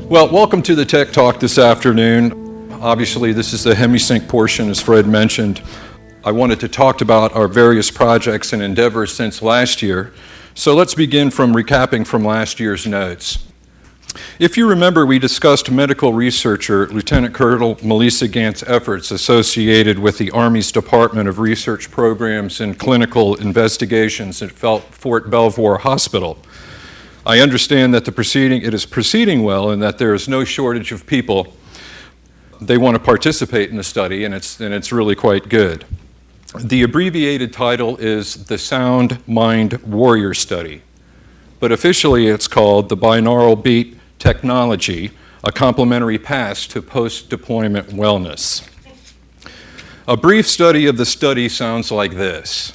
Well, welcome to the Tech Talk this afternoon. Obviously, this is the Hemi-Sync portion, as Fred mentioned. I wanted to talk about our various projects and endeavors since last year. So let's begin from recapping from last year's notes. If you remember, we discussed medical researcher Lieutenant Colonel Melissa Gant's efforts associated with the Army's Department of Research Programs and Clinical Investigations at Fort Belvoir Hospital. I understand that it is proceeding well and that there is no shortage of people. They want to participate in the study, and it's really quite good. The abbreviated title is the Sound Mind Warrior Study, but officially it's called the Binaural Beat Technology, a complementary path to post-deployment wellness. A brief study of the study sounds like this.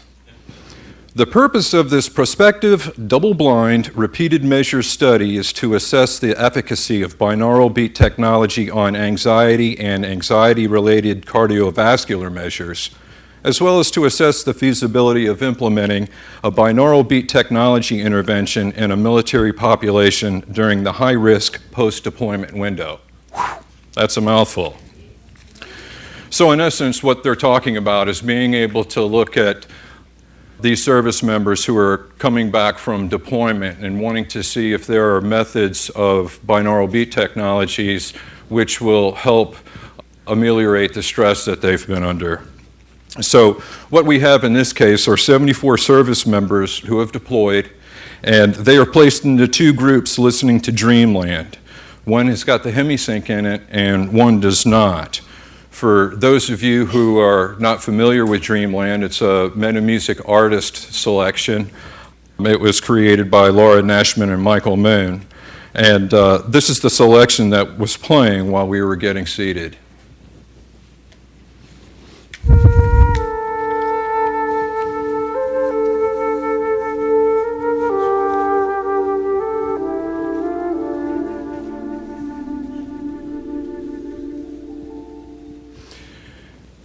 The purpose of this prospective, double-blind, repeated measure study is to assess the efficacy of binaural beat technology on anxiety and anxiety-related cardiovascular measures, as well as to assess the feasibility of implementing a binaural beat technology intervention in a military population during the high-risk post-deployment window. That's a mouthful. So in essence, what they're talking about is being able to look at these service members who are coming back from deployment and wanting to see if there are methods of binaural beat technologies which will help ameliorate the stress that they've been under. So what we have in this case are 74 service members who have deployed, and they are placed into two groups listening to Dreamland. One has got the Hemi-Sync in it and one does not. For those of you who are not familiar with Dreamland, it's a metamusic artist selection. It was created by Laura Nashman and Michael Moon. And this is the selection that was playing while we were getting seated.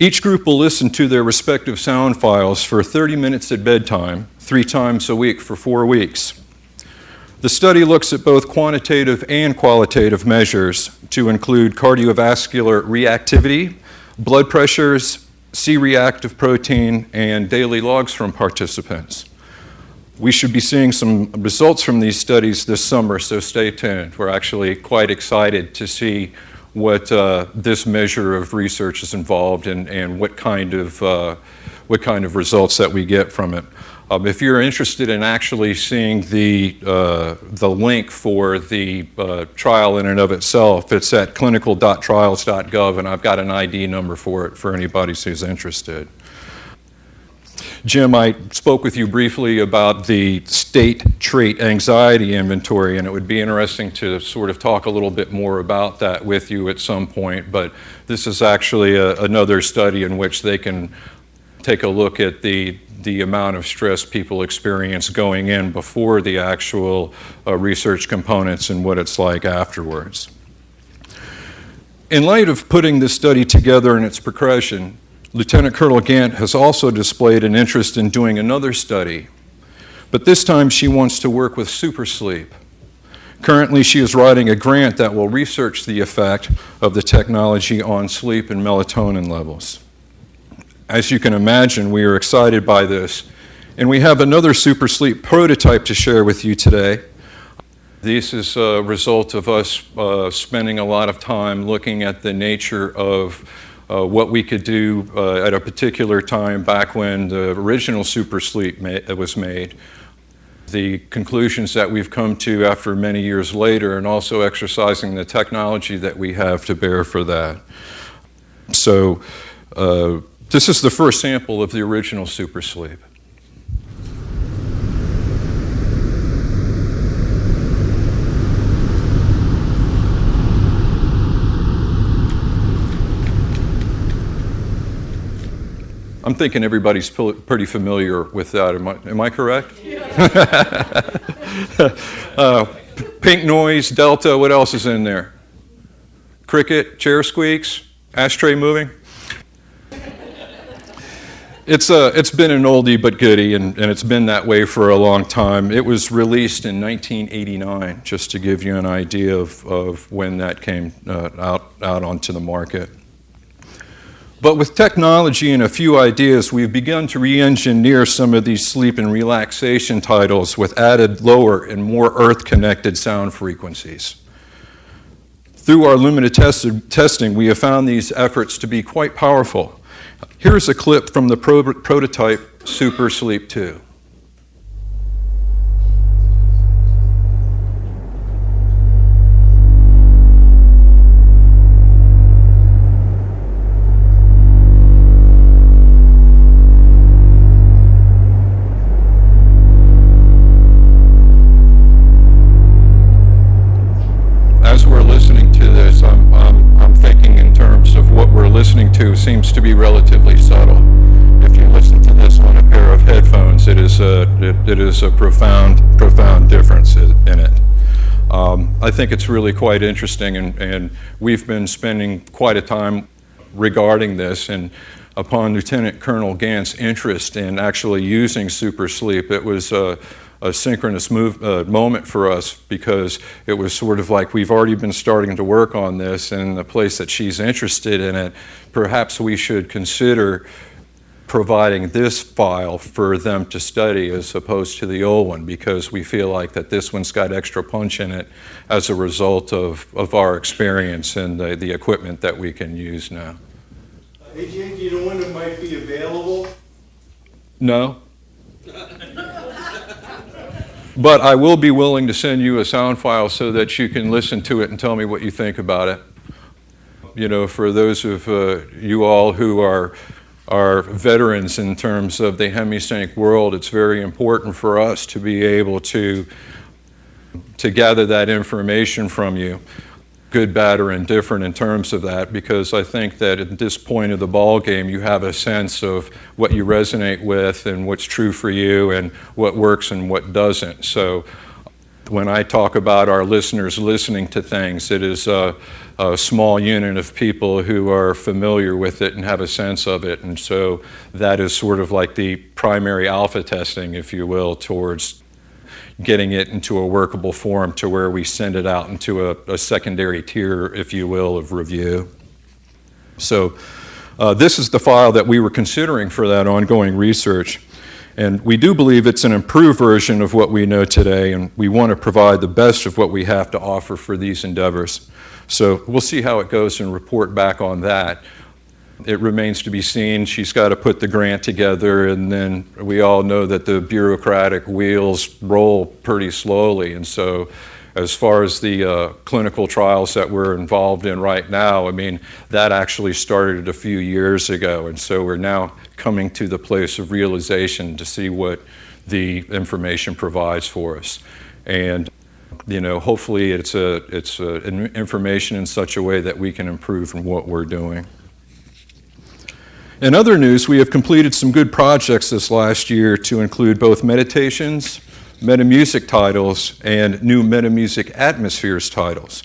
Each group will listen to their respective sound files for 30 minutes at bedtime, 3 times a week for 4 weeks. The study looks at both quantitative and qualitative measures to include cardiovascular reactivity, blood pressures, C-reactive protein, and daily logs from participants. We should be seeing some results from these studies this summer, so stay tuned. We're actually quite excited to see what this measure of research is involved in and what kind of results that we get from it. If you're interested in actually seeing the link for the trial in and of itself, it's at clinical.trials.gov, and I've got an ID number for it for anybody who's interested. Jim, I spoke with you briefly about the state trait anxiety inventory, and it would be interesting to sort of talk a little bit more about that with you at some point, but this is actually another study in which they can take a look at the amount of stress people experience going in before the actual research components and what it's like afterwards. In light of putting this study together and its progression, Lieutenant Colonel Gant has also displayed an interest in doing another study, but this time she wants to work with supersleep. Currently, she is writing a grant that will research the effect of the technology on sleep and melatonin levels. As you can imagine, we are excited by this, and we have another supersleep prototype to share with you today. This is a result of us spending a lot of time looking at the nature of what we could do at a particular time back when the original supersleep was made, the conclusions that we've come to after many years later, and also exercising the technology that we have to bear for that. So this is the first sample of the original supersleep. I'm thinking everybody's pretty familiar with that. Am I correct? Yeah. Pink noise, delta, what else is in there? Cricket, chair squeaks, ashtray moving. It's been an oldie but goodie, and it's been that way for a long time. It was released in 1989, just to give you an idea of when that came out onto the market. But with technology and a few ideas, we've begun to re-engineer some of these sleep and relaxation titles with added lower and more earth-connected sound frequencies. Through our limited testing, we have found these efforts to be quite powerful. Here's a clip from the prototype Super Sleep 2. As we're listening to this, I'm thinking in terms of what we're listening to seems to be relatively subtle. If you listen to this on a pair of headphones, it is a profound difference in it. I think it's really quite interesting, and we've been spending quite a time regarding this, and upon Lieutenant Colonel Gant's interest in actually using Super Sleep, it was a synchronous moment for us, because it was sort of like we've already been starting to work on this, and in the place that she's interested in it, perhaps we should consider providing this file for them to study as opposed to the old one, because we feel like that this one's got extra punch in it as a result of our experience and the equipment that we can use now. Hey, Jim, do you know when it might be available? No. But I will be willing to send you a sound file so that you can listen to it and tell me what you think about it. You know, for those of you all who are veterans in terms of the Hemi-Sync world, it's very important for us to be able to gather that information from you, good, bad, or indifferent in terms of that, because I think that at this point of the ball game, you have a sense of what you resonate with and what's true for you and what works and what doesn't. So when I talk about our listeners listening to things, it is a small unit of people who are familiar with it and have a sense of it. And so that is sort of like the primary alpha testing, if you will, towards getting it into a workable form to where we send it out into a secondary tier, if you will, of review. So this is the file that we were considering for that ongoing research. And we do believe it's an improved version of what we know today, and we want to provide the best of what we have to offer for these endeavors. So we'll see how it goes and report back on that. It remains to be seen. She's got to put the grant together, and then we all know that the bureaucratic wheels roll pretty slowly. And so as far as the clinical trials that we're involved in right now, I mean, that actually started a few years ago. And so we're now coming to the place of realization to see what the information provides for us. And you know, hopefully it's information in such a way that we can improve from what we're doing. In other news, we have completed some good projects this last year to include both meditations, metamusic titles, and new metamusic atmospheres titles.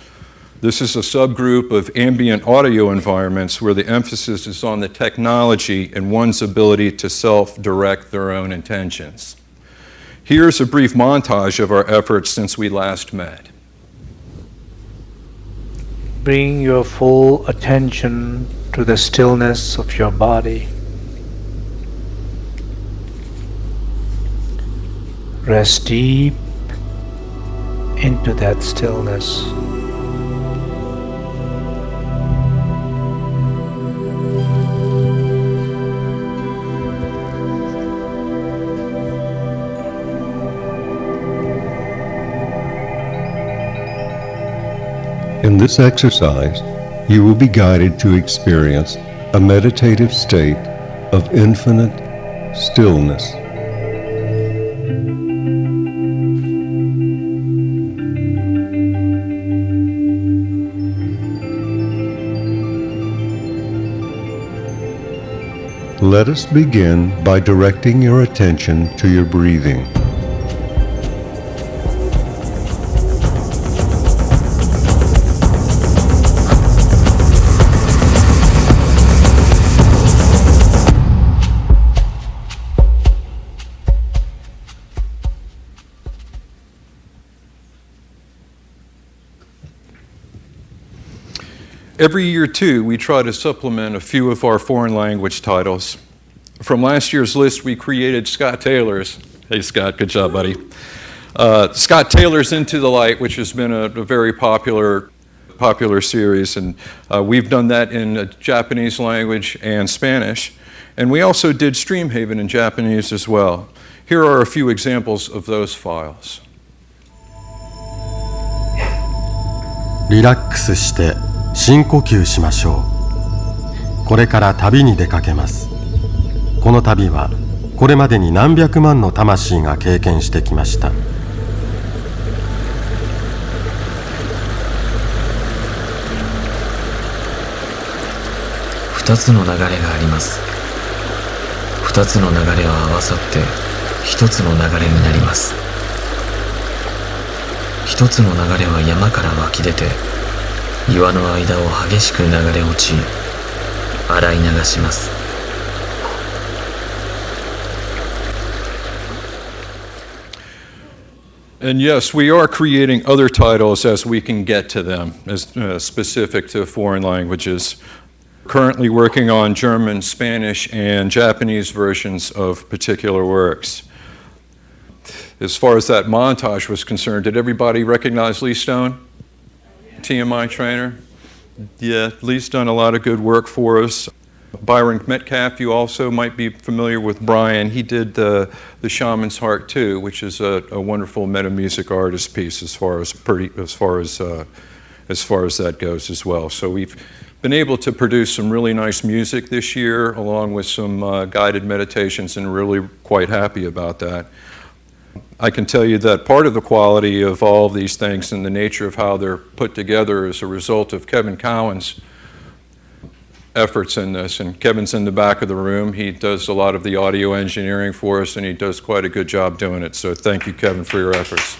This is a subgroup of ambient audio environments where the emphasis is on the technology and one's ability to self-direct their own intentions. Here's a brief montage of our efforts since we last met. Bring your full attention to the stillness of your body. Rest deep into that stillness. In this exercise, you will be guided to experience a meditative state of infinite stillness. Let us begin by directing your attention to your breathing. Every year, too, we try to supplement a few of our foreign language titles. From last year's list, we created Scott Taylor's. Hey, Scott, good job, buddy. Scott Taylor's Into the Light, which has been a very popular series, and we've done that in Japanese language and Spanish. And we also did Streamhaven in Japanese as well. Here are a few examples of those files. リラックスして深呼吸しましょう。これから旅に出かけます。この旅はこれまでに何百万の魂が経験してきました。2つの流れがあります。2つの流れは合わさって1つの流れになります。1つの流れは山から湧き出て岩の間を激しく流れ落ち洗い流します。And yes, we are creating other titles as we can get to them, as specific to foreign languages. Currently working on German, Spanish, and Japanese versions of particular works. As far as that montage was concerned, did everybody recognize Lee Stone? TMI trainer? Yeah, Lee's done a lot of good work for us. Byron Metcalf, you also might be familiar with Brian. He did the Shaman's Heart too, which is a wonderful metamusic artist piece as far as that goes as well. So we've been able to produce some really nice music this year, along with some guided meditations, and really quite happy about that. I can tell you that part of the quality of all of these things and the nature of how they're put together is a result of Kevin Cowan's efforts in this. And Kevin's in the back of the room. He does a lot of the audio engineering for us, and he does quite a good job doing it. So thank you, Kevin, for your efforts.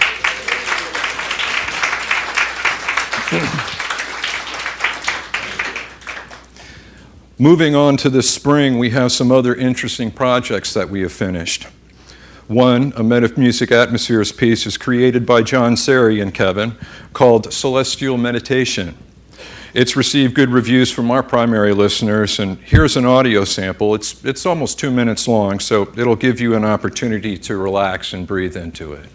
Moving on to this spring, we have some other interesting projects that we have finished. One, a Metamusic Atmospheres piece, is created by John Seri and Kevin, called Celestial Meditation. It's received good reviews from our primary listeners, and here's an audio sample. It's almost 2 minutes long, so it'll give you an opportunity to relax and breathe into it.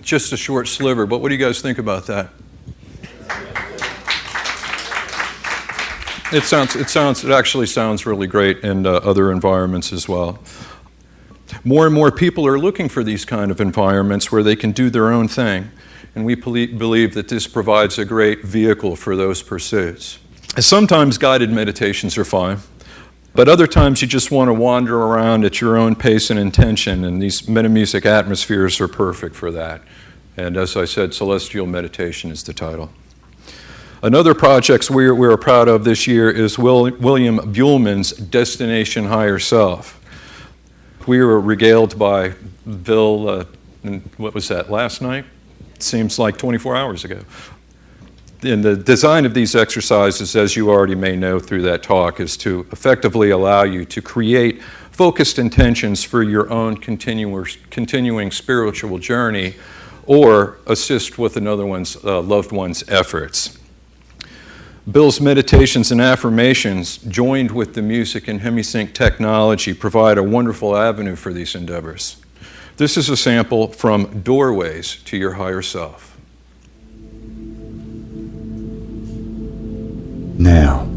Just a short sliver, but what do you guys think about that? It actually sounds really great in other environments as well. More and more people are looking for these kind of environments where they can do their own thing, and we believe that this provides a great vehicle for those pursuits. Sometimes guided meditations are fine, but other times you just want to wander around at your own pace and intention, and these Metamusic Atmospheres are perfect for that. And as I said, Celestial Meditation is the title. Another project we're proud of this year is William Buhlman's Destination Higher Self. We were regaled by Bill And what was that, last night? Seems like 24 hours ago. And the design of these exercises, as you already may know through that talk, is to effectively allow you to create focused intentions for your own continuing spiritual journey or assist with another loved one's efforts. Bill's meditations and affirmations, joined with the music and Hemi-Sync technology, provide a wonderful avenue for these endeavors. This is a sample from Doorways to Your Higher Self. Now,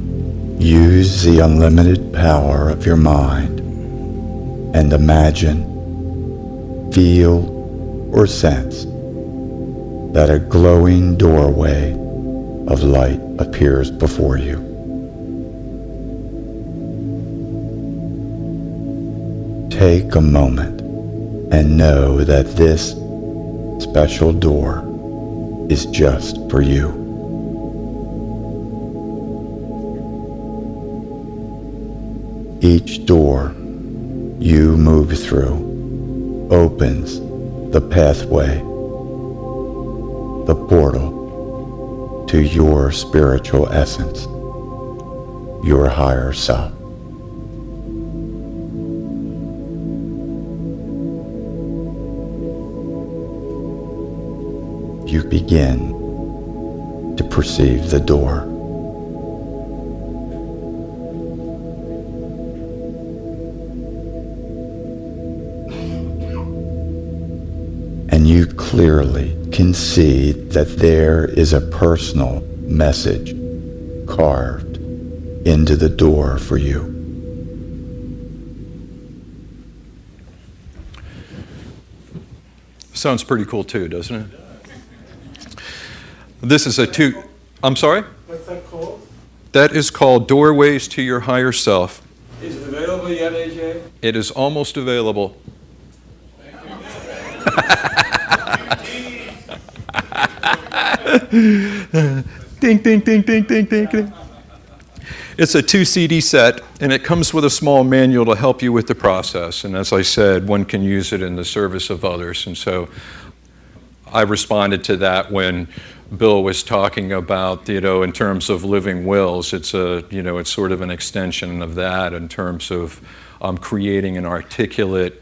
use the unlimited power of your mind and imagine, feel, or sense that a glowing doorway of light appears before you. Take a moment and know that this special door is just for you. Each door you move through opens the pathway, the portal to your spiritual essence, your higher self. You begin to perceive the door. And you clearly can see that there is a personal message carved into the door for you. Sounds pretty cool too, doesn't it? This is I'm sorry? What's that called? That is called Doorways to Your Higher Self. Is it available yet, AJ? It is almost available. Ding, ding, ding, ding, ding, ding, ding. It's a 2 CD set, and it comes with a small manual to help you with the process. And as I said, one can use it in the service of others. And so I responded to that when Bill was talking about, in terms of living wills. It's it's sort of an extension of that in terms of creating an articulate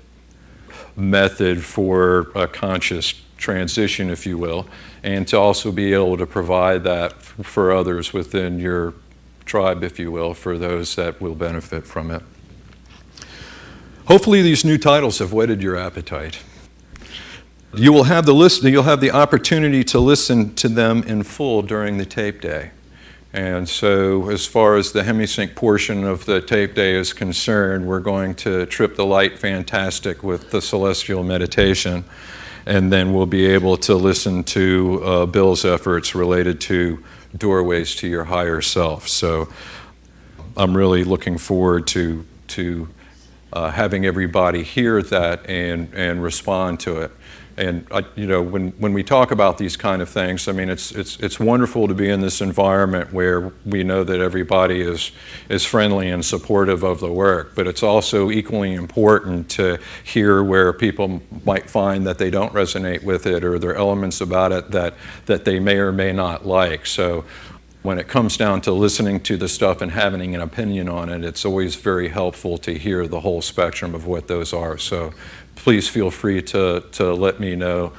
method for a conscious transition, if you will, and to also be able to provide that for others within your tribe, if you will, for those that will benefit from it. Hopefully these new titles have whetted your appetite. You'll have the opportunity to listen to them in full during the tape day. And so as far as the Hemi-Sync portion of the tape day is concerned, we're going to trip the light fantastic with the celestial meditation. And then we'll be able to listen to Bill's efforts related to doorways to your higher self. So I'm really looking forward to having everybody hear that and respond to it. And when we talk about these kind of things, I mean, it's wonderful to be in this environment where we know that everybody is friendly and supportive of the work. But it's also equally important to hear where people might find that they don't resonate with it, or there are elements about it that they may or may not like. So when it comes down to listening to the stuff and having an opinion on it, it's always very helpful to hear the whole spectrum of what those are. So please feel free to let me know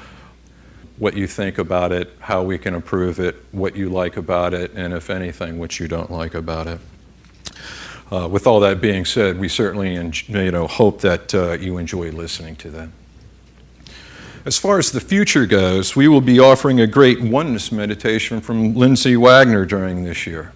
what you think about it, how we can improve it, what you like about it, and if anything, what you don't like about it. With all that being said, we certainly hope that you enjoy listening to them. As far as the future goes, we will be offering a great oneness meditation from Lindsay Wagner during this year.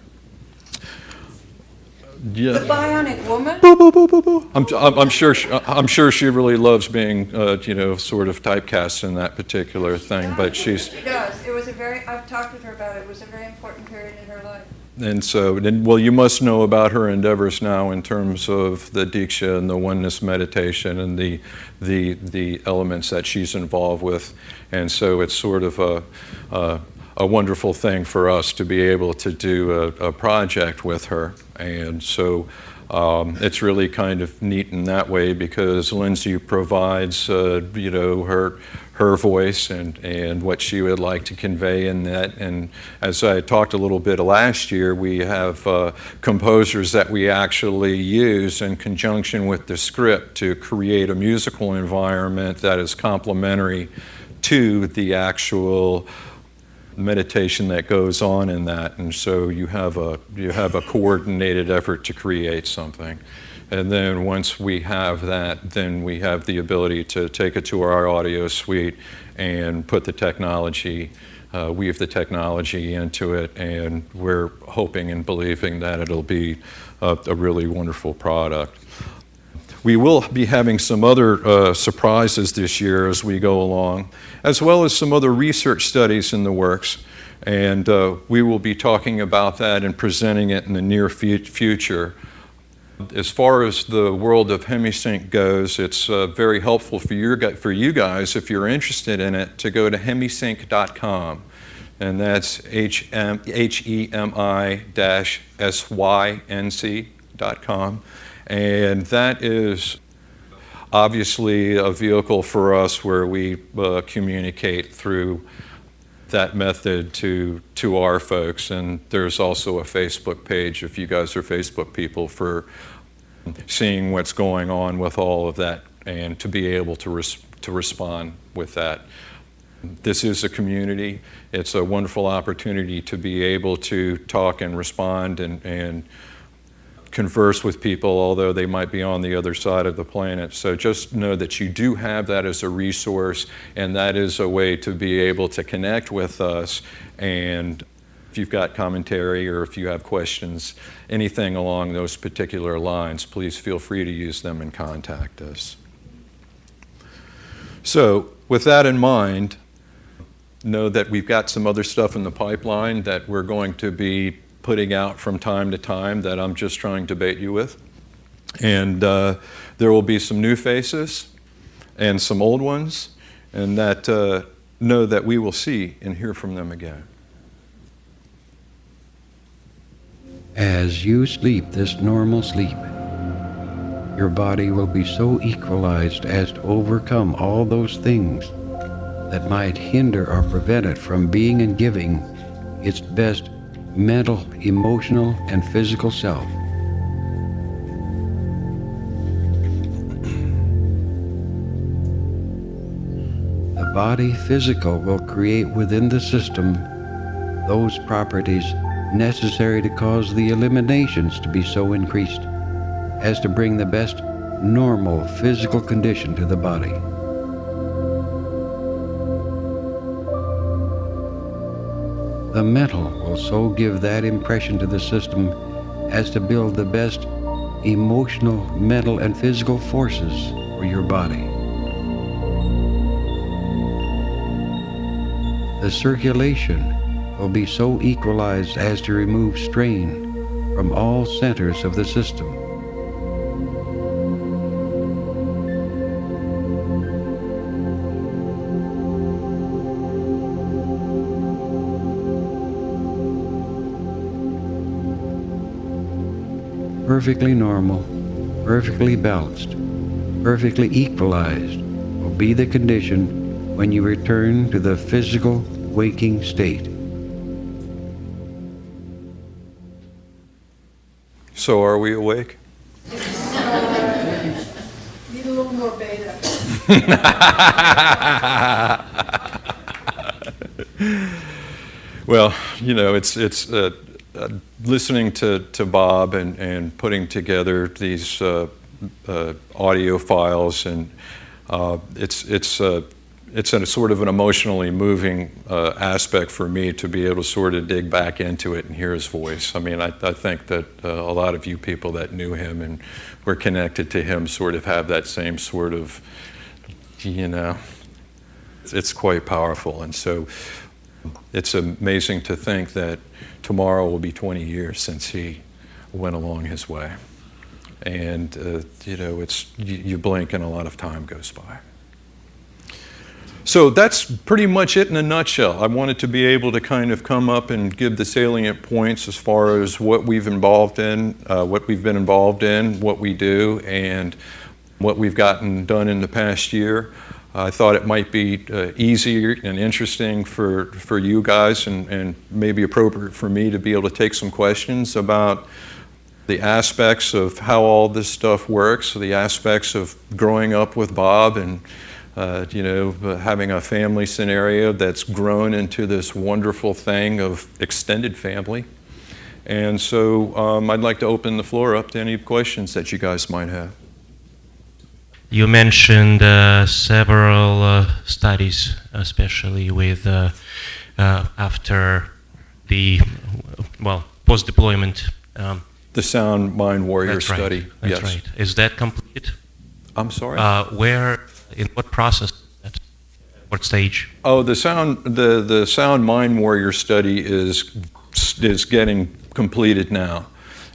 Yeah. The Bionic Woman? Boo, boo, boo, boo, boo. I'm sure she really loves being, sort of typecast in that particular thing. But She does. I've talked with her about it. It was a very important period in her life. And so, you must know about her endeavors now in terms of the Diksha and the oneness meditation and the elements that she's involved with. And so it's sort of a wonderful thing for us to be able to do a project with her. And so it's really kind of neat in that way, because Lindsay provides, her her voice and what she would like to convey in that. And as I talked a little bit last year, we have composers that we actually use in conjunction with the script to create a musical environment that is complementary to the actual meditation that goes on in that. And so you have a coordinated effort to create something. And then once we have that, then we have the ability to take it to our audio suite and put the technology, weave the technology into it, and we're hoping and believing that it'll be a really wonderful product. We will be having some other surprises this year as we go along, as well as some other research studies in the works. And we will be talking about that and presenting it in the near future. As far as the world of Hemi-Sync goes, it's very helpful for you guys, if you're interested in it, to go to Hemi-Sync.com. And that's HEMI-SYNC.com. And that is obviously a vehicle for us where we communicate through that method to our folks. And there's also a Facebook page, if you guys are Facebook people, for seeing what's going on with all of that and to be able to respond with that. This is a community. It's a wonderful opportunity to be able to talk and respond and converse with people, although they might be on the other side of the planet. So just know that you do have that as a resource, and that is a way to be able to connect with us. And if you've got commentary or if you have questions, anything along those particular lines, please feel free to use them and contact us. So with that in mind, know that we've got some other stuff in the pipeline that we're going to be putting out from time to time that I'm just trying to bait you with. And there will be some new faces and some old ones, and that know that we will see and hear from them again. As you sleep this normal sleep, your body will be so equalized as to overcome all those things that might hinder or prevent it from being and giving its best mental, emotional, and physical self. The body physical will create within the system those properties necessary to cause the eliminations to be so increased as to bring the best normal physical condition to the body. The mental will so give that impression to the system as to build the best emotional, mental, and physical forces for your body. The circulation will be so equalized as to remove strain from all centers of the system. Perfectly normal, perfectly balanced, perfectly equalized will be the condition when you return to the physical waking state. So are we awake? Need a little more beta. Well, you know, it's listening to Bob and putting together these audio files, and it's a sort of an emotionally moving aspect for me to be able to sort of dig back into it and hear his voice. I mean, I think that a lot of you people that knew him and were connected to him sort of have that same sort of, you know, it's quite powerful. And so it's amazing to think that tomorrow will be 20 years since he went along his way. And, you know, you blink and a lot of time goes by. So that's pretty much it in a nutshell. I wanted to be able to kind of come up and give the salient points as far as what we've been involved in, what we do, and what we've gotten done in the past year. I thought it might be easier and interesting for you guys and maybe appropriate for me to be able to take some questions about the aspects of how all this stuff works, the aspects of growing up with Bob and having a family scenario that's grown into this wonderful thing of extended family. And so I'd like to open the floor up to any questions that you guys might have. You mentioned several studies, especially with after the post-deployment. The Sound Mind Warrior That's study. Right. That's yes. right. Is that complete? I'm sorry. Where? In what process? At what stage? Oh, the Sound Mind Warrior study is getting completed now.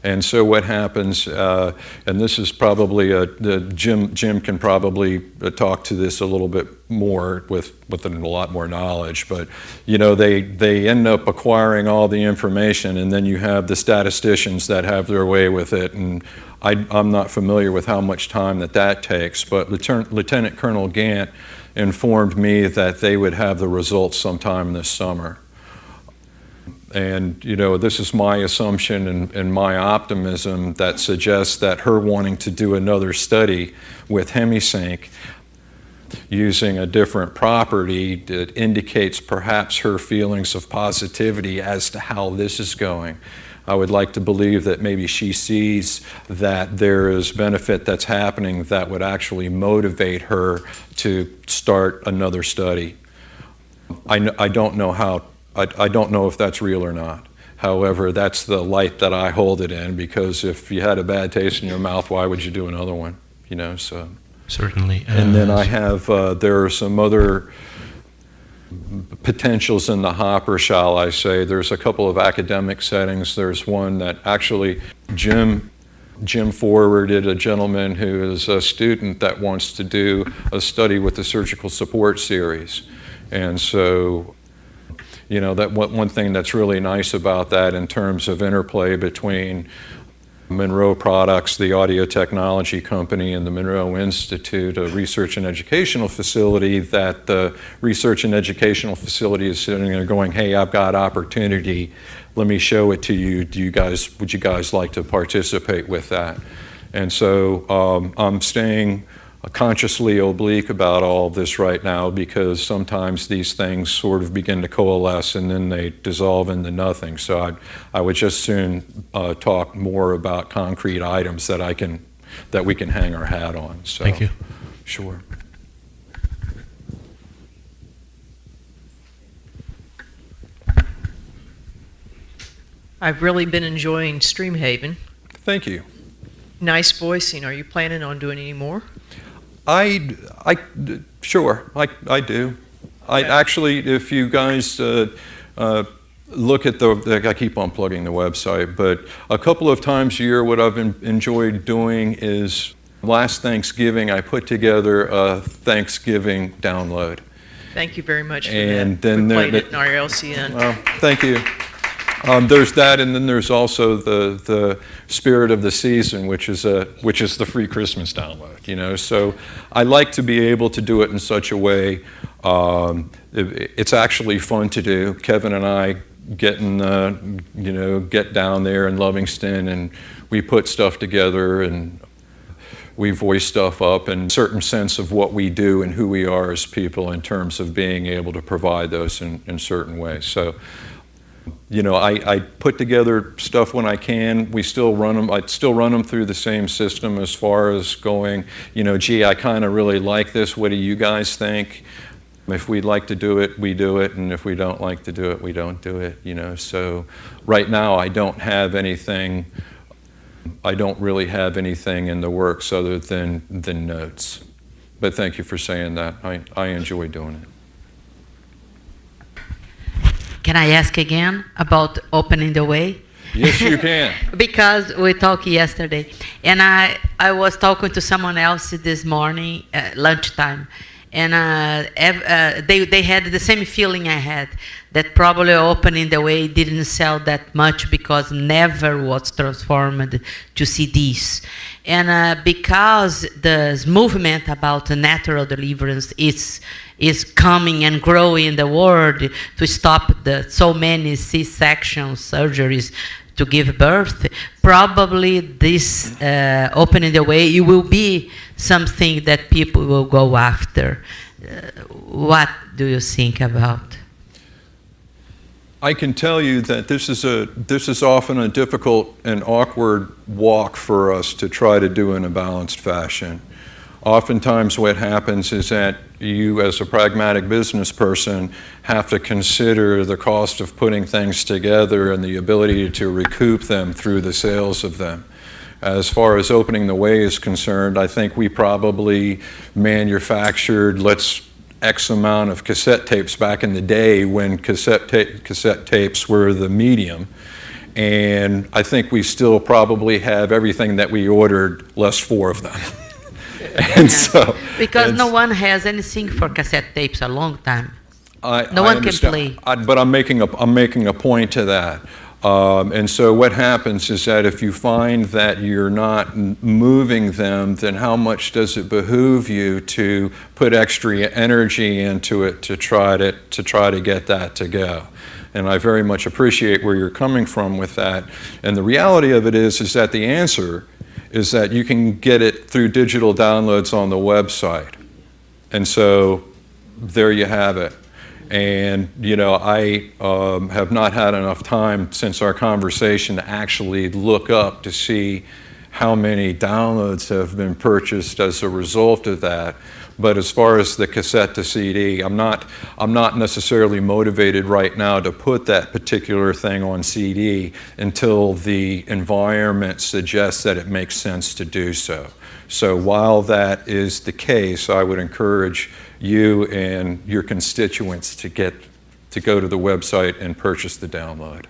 And so what happens, and this is probably Jim can probably talk to this a little bit more with a lot more knowledge, but they end up acquiring all the information, and then you have the statisticians that have their way with it, and I'm not familiar with how much time that takes, but Lieutenant Colonel Gant informed me that they would have the results sometime this summer. And, this is my assumption and my optimism that suggests that her wanting to do another study with Hemi-Sync using a different property that indicates perhaps her feelings of positivity as to how this is going. I would like to believe that maybe she sees that there is benefit that's happening that would actually motivate her to start another study. I don't know how. I don't know if that's real or not. However, that's the light that I hold it in, because if you had a bad taste in your mouth, why would you do another one? So. Certainly. And then I have, there are some other potentials in the hopper, shall I say. There's a couple of academic settings. There's one that actually Jim forwarded a gentleman who is a student that wants to do a study with the surgical support series. And so, that one thing that's really nice about that in terms of interplay between Monroe Products, the audio technology company, and the Monroe Institute, a research and educational facility, that the research and educational facility is sitting there going, hey, I've got opportunity, let me show it to you. Would you guys like to participate with that? And so I'm staying consciously oblique about all of this right now, because sometimes these things sort of begin to coalesce and then they dissolve into nothing. So I would just soon talk more about concrete items that we can hang our hat on. So, thank you. Sure. I've really been enjoying Streamhaven. Thank you. Nice voicing. Are you planning on doing any more? Sure, I do. I actually, if you guys look at I keep on plugging the website, but a couple of times a year, what I've enjoyed doing is last Thanksgiving, I put together a Thanksgiving download. Thank you very much for and that. Then we played it in our LCN. Well, thank you. There's that, and then there's also the Spirit of the Season, which is the free Christmas download. So I like to be able to do it in such a way. It's actually fun to do. Kevin and I get down there in Livingston, and we put stuff together, and we voice stuff up, and a certain sense of what we do and who we are as people in terms of being able to provide those in certain ways. So. I put together stuff when I can. We still run them. I still run them through the same system as far as going, gee, I kind of really like this. What do you guys think? If we'd like to do it, we do it. And if we don't like to do it, we don't do it. So right now I don't really have anything in the works other than notes. But thank you for saying that. I enjoy doing it. Can I ask again about opening the way? Yes, you can. Because we talked yesterday, and I was talking to someone else this morning at lunchtime, and they had the same feeling I had, that probably Opening the Way didn't sell that much because never was transformed to CDs. And because this movement about natural deliverance is coming and growing in the world to stop so many C-section surgeries to give birth, probably this Opening the Way, it will be something that people will go after. What do you think about? I can tell you that this is often a difficult and awkward walk for us to try to do in a balanced fashion. Oftentimes what happens is that you, as a pragmatic business person, have to consider the cost of putting things together and the ability to recoup them through the sales of them. As far as Opening the Way is concerned, I think we probably manufactured, X amount of cassette tapes back in the day when cassette tapes were the medium. And I think we still probably have everything that we ordered, less 4 of them. And so, because no one has anything for cassette tapes a long time. No one can play. But I'm making a point to that. And so what happens is that if you find that you're not moving them, then how much does it behoove you to put extra energy into it to try to get that to go? And I very much appreciate where you're coming from with that. And the reality of it is that the answer is that you can get it through digital downloads on the website. And so there you have it. And, you know, I have not had enough time since our conversation to actually look up to see how many downloads have been purchased as a result of that. But as far as the cassette to CD, I'm not necessarily motivated right now to put that particular thing on CD until the environment suggests that it makes sense to do so. So while that is the case, I would encourage you and your constituents to go to the website and purchase the download.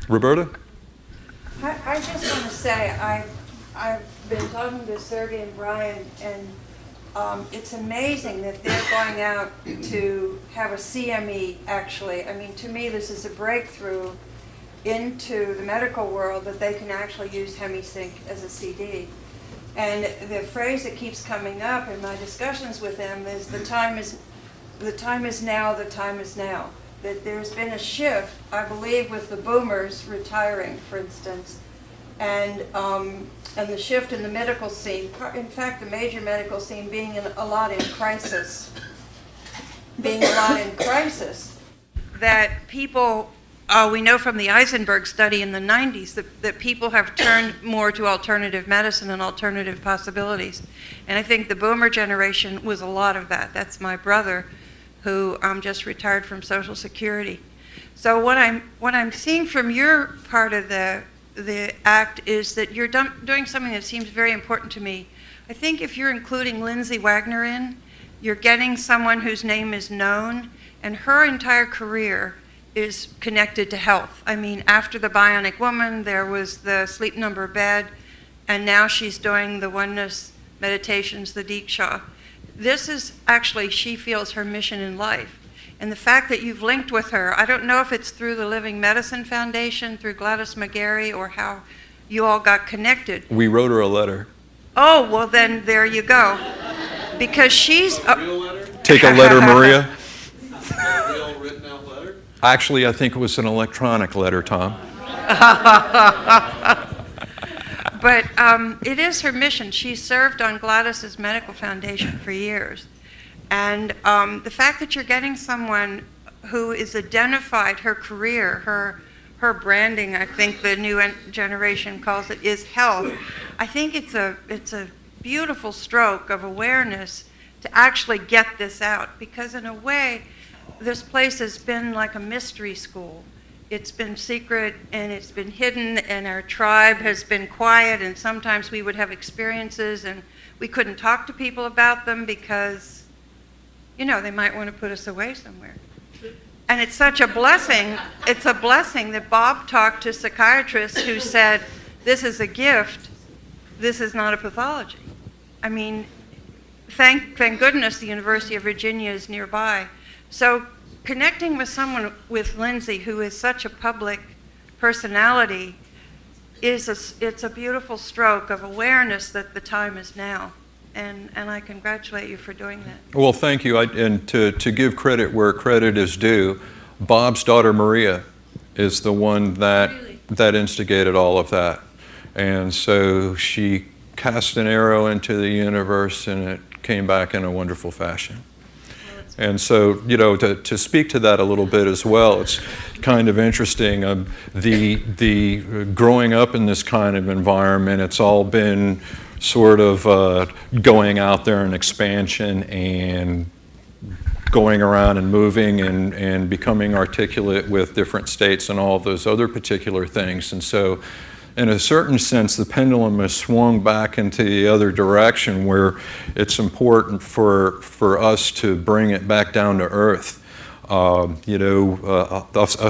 Roberta? I just want to say, I've been talking to Sergey and Brian, and it's amazing that they're going out to have a CME, actually. I mean, to me, this is a breakthrough into the medical world that they can actually use Hemi-Sync as a CD. And the phrase that keeps coming up in my discussions with them is the time is now, the time is now. That there's been a shift, I believe, with the boomers retiring, for instance, and the shift in the medical scene, in fact, the major medical scene being a lot in crisis, that people, we know from the Eisenberg study in the 90s that people have turned more to alternative medicine and alternative possibilities. And I think the boomer generation was a lot of that. That's my brother, who just retired from Social Security. So what I'm seeing from your part of the act is that you're doing something that seems very important to me. I think if you're including Lindsay Wagner in, you're getting someone whose name is known, and her entire career is connected to health. I mean, after the Bionic Woman, there was the Sleep Number Bed, and now she's doing the Oneness meditations, the Diksha. This is actually, she feels, her mission in life. And the fact that you've linked with her, I don't know if it's through the Living Medicine Foundation, through Gladys McGarry, or how you all got connected. We wrote her a letter. Oh, well then, there you go. Because she's... Take a letter, Maria. A real written out letter? Actually, I think it was an electronic letter, Tom. But it is her mission. She served on Gladys's Medical Foundation for years. And the fact that you're getting someone who is identified, her career, her branding, I think the new generation calls it, is health. I think it's a beautiful stroke of awareness to actually get this out. Because in a way, this place has been like a mystery school. It's been secret and it's been hidden, and our tribe has been quiet, and sometimes we would have experiences and we couldn't talk to people about them because, you know, they might want to put us away somewhere. And it's such a blessing. It's a blessing that Bob talked to psychiatrists who said, this is a gift, this is not a pathology. I mean, thank goodness the University of Virginia is nearby. So connecting with someone with Lindsay, who is such a public personality, it's a beautiful stroke of awareness that the time is now. And I congratulate you for doing that. Well, thank you. And to give credit where credit is due, Bob's daughter Maria is the one that instigated all of that. And so she cast an arrow into the universe, and it came back in a wonderful fashion. And so, to speak to that a little bit as well, it's kind of interesting. The growing up in this kind of environment, it's all been sort of going out there and expansion and going around and moving and becoming articulate with different states and all of those other particular things. And so, in a certain sense, the pendulum has swung back into the other direction, where it's important for us to bring it back down to earth. Us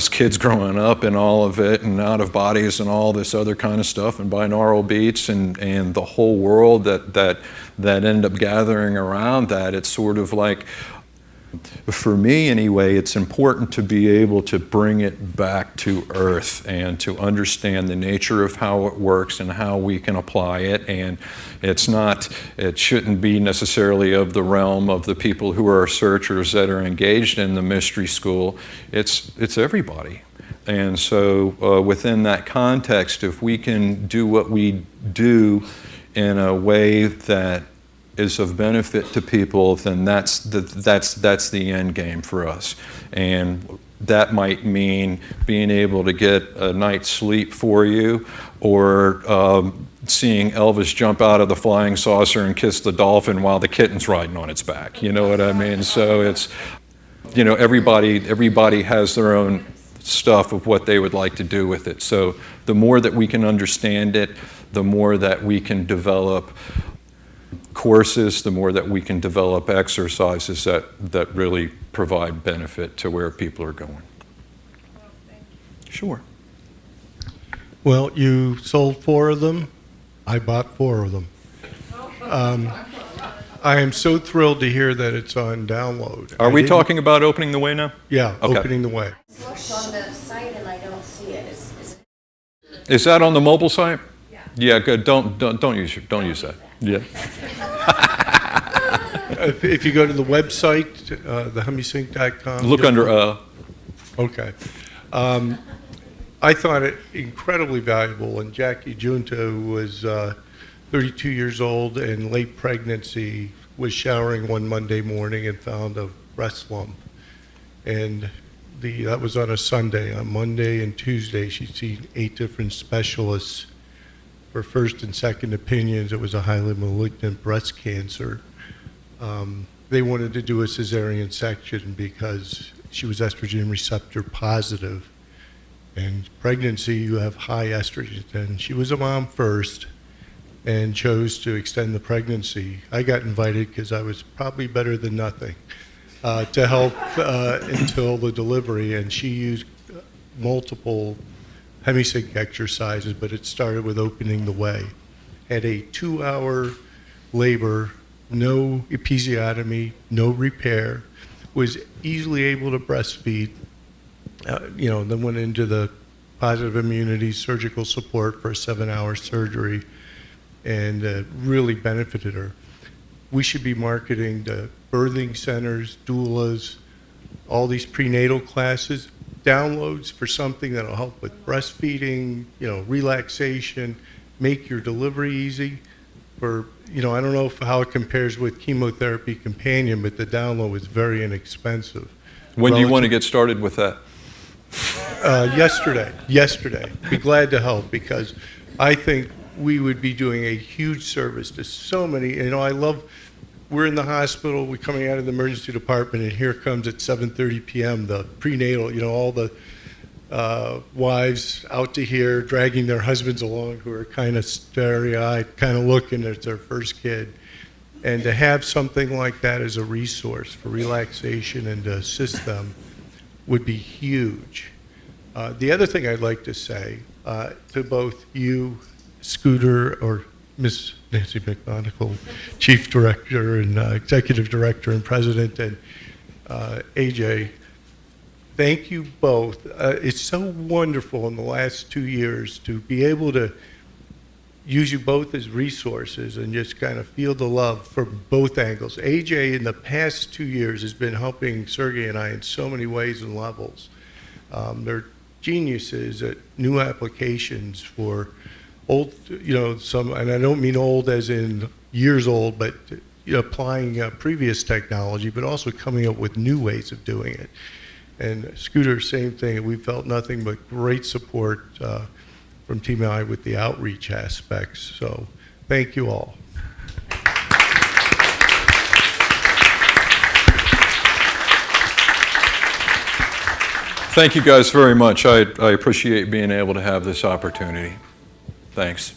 kids growing up and all of it, and out of bodies and all this other kind of stuff, and binaural beats and the whole world that end up gathering around that. It's sort of like, for me anyway, it's important to be able to bring it back to earth and to understand the nature of how it works and how we can apply it. And it shouldn't be necessarily of the realm of the people who are searchers that are engaged in the mystery school. It's everybody. And so within that context, if we can do what we do in a way that is of benefit to people, then that's the end game for us. And that might mean being able to get a night's sleep for you, or seeing Elvis jump out of the flying saucer and kiss the dolphin while the kitten's riding on its back. You know what I mean? So it's, everybody has their own stuff of what they would like to do with it. So the more that we can understand it, the more that we can develop courses, the more that we can develop exercises that really provide benefit to where people are going. Well, thank you. Sure. Well, you sold 4 of them. I bought 4 of them. I am so thrilled to hear that it's on download. Are we talking about opening the way now? Yeah, Okay. opening the way. I looked on the site and I don't see it. Is that on the mobile site? Yeah, good. Don't use that. Yeah. If you go to the website, the Hemi-Sync.com. Look under Okay. I thought it incredibly valuable, and Jackie Junto was 32 years old and late pregnancy, was showering one Monday morning and found a breast lump. And that was on a Sunday. On Monday and Tuesday, she'd seen 8 different specialists for first and second opinions. It was a highly malignant breast cancer. They wanted to do a cesarean section because she was estrogen receptor positive. And pregnancy, you have high estrogen. And she was a mom first and chose to extend the pregnancy. I got invited because I was probably better than nothing to help until the delivery. And she used multiple Hemi-Sync exercises, but it started with opening the way. Had a 2-hour labor, no episiotomy, no repair, was easily able to breastfeed. Then went into the positive immunity surgical support for a 7-hour surgery, and really benefited her. We should be marketing to birthing centers, doulas, all these prenatal classes, downloads for something that'll help with breastfeeding, relaxation, make your delivery easy. I don't know how it compares with chemotherapy companion, but the download is very inexpensive. When do you want to get started with that? Yesterday. Be glad to help, because I think we would be doing a huge service to so many. We're in the hospital, we're coming out of the emergency department, and here comes at 7:30 p.m. the prenatal, all the wives out to here dragging their husbands along who are kind of starry-eyed, kind of looking at their first kid. And to have something like that as a resource for relaxation and to assist them would be huge. The other thing I'd like to say to both you, Scooter, or Ms. Nancy McMonagle, Chief Director and Executive Director and President, and AJ, thank you both. It's so wonderful in the last 2 years to be able to use you both as resources and just kind of feel the love for both angles. AJ, in the past 2 years, has been helping Sergey and I in so many ways and levels. They're geniuses at new applications for old, some, and I don't mean old as in years old, but applying previous technology, but also coming up with new ways of doing it. And Scooter, same thing. We felt nothing but great support from Team I with the outreach aspects. So thank you all. Thank you guys very much. I appreciate being able to have this opportunity. Thanks.